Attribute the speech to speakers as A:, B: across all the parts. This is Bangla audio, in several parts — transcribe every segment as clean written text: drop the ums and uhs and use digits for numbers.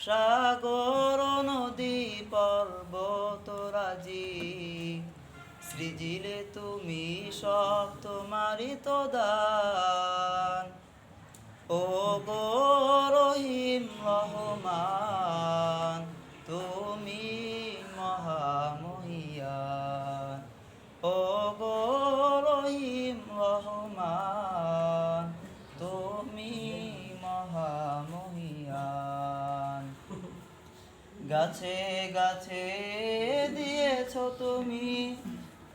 A: সাগর নদী পর্বত রাজি, সৃজিলে তুমি সব তোমারই তো দান। ও গো রহিম রহমান, তুমি মহামহিয়ান। ও গো রহিম রহমান, তুমি মহামহিয়ান। গাছে গাছে দিয়েছ তুমি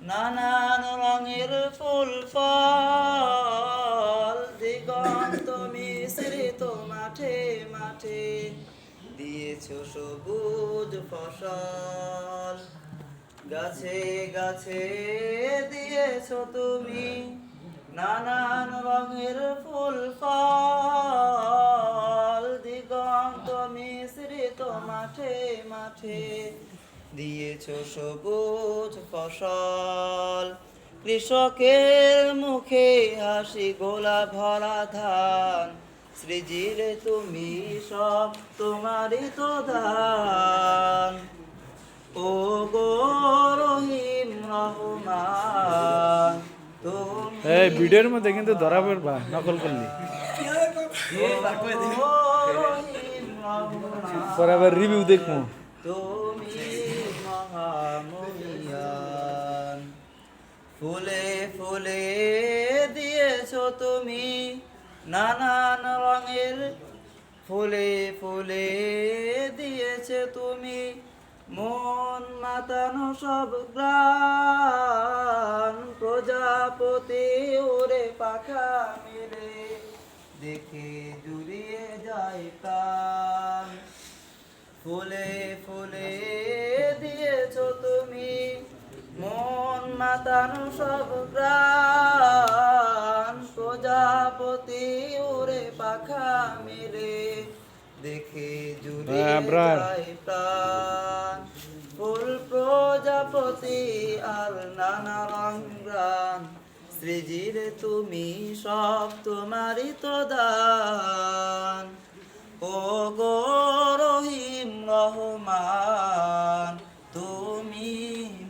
A: নানান রঙের ফুল ফল, দিগন্ত মিশ্রিত মাঠে মাঠে দিয়েছ সবুজ ফসল। গাছে গাছে দিয়েছ তুমি নানান রঙের ফুল ফল, দিগন্ত মিশ্রিত মাঠে মাঠে দিয়েছ সবুজ ফসল। কৃষকের মুখে হাসি গোলা ভরা ধান, সৃজিলে তুমি সব তোমারই তো দান। ও গো রহিম রহমান,
B: এই ভিডিওর মধ্যে কিন্তু ধরা পড়বা নকল করলি, পরে আবার রিভিউ দেখবো।
A: তুমি মহামহিয়ান। ফুলে ফুলে দিয়েছ তুমি নানান রঙের, ফুলে ফুলে দিয়েছে তুমি মন মাতানো সব গ্রাম। প্রজাপতি উড়ে পাখা মেলে দেখে জুড়িয়ে যায় প্রাণ। ফুলে ফুলে দিয়েছ তুমি মন মাতানো সব প্রাণ। প্রজাপতি উড়ে পাখা মেলে দেখে জুড়িয়ে যায় প্রাণ। ফুল প্রজাপতি আর নানা রঙ, সৃজিলে তুমি সব তোমারই তো দান। ও গো রহিম রহমান, তুমি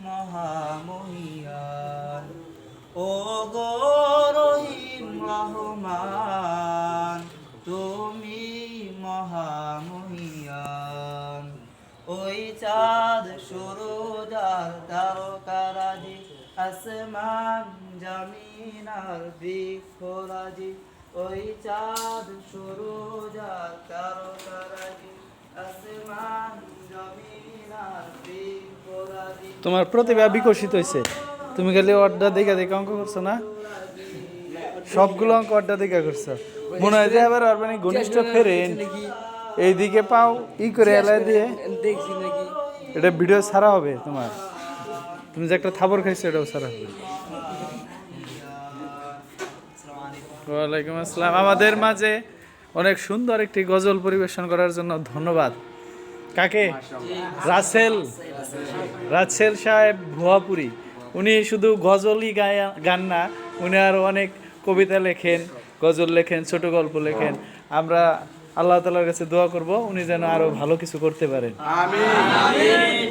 A: মহামহিয়ান। ও গো রহিম রহমান, তুমি মহামহিয়ান। ওই চাঁদ সূরজ আর তারকারাজি, আসমান জমিন আর বৃক্ষরাজি। ওই চাঁদ সূরজ আর তারকারাজি, আসমান জমিন আর বৃক্ষরাজি।
B: তোমার প্রতিভা বিকশিত হয়েছে, তুমি খালি অর্ডার দেখে দেখে অঙ্ক করছো না, সবগুলো অঙ্ক অর্ডার দেখে করছো। মনে হয় যে আবার মানে ঘনিষ্ঠ ফেরেন এইদিকে পাও করে এলাই দিয়ে
C: দেখছি নাকি
B: এটা ভিডিও ছাড়া হবে তোমার, তুমি যে একটা থাবর খাইছো এটাও ছাড়া হবে। ওয়ালাইকুম আসসালাম। আমাদের মাঝে অনেক সুন্দর একটি গজল পরিবেশন করার জন্য ধন্যবাদ। কাকে? রাসেল সাহেব ভুয়াপুরি। উনি শুধু গজলই গান না, উনি আরও অনেক কবিতা লেখেন, গজল লেখেন, ছোট গল্প লেখেন। আমরা আল্লাহ তাআলার কাছে দোয়া করব উনি যেন আরো ভালো কিছু করতে পারেন।
C: আমিন।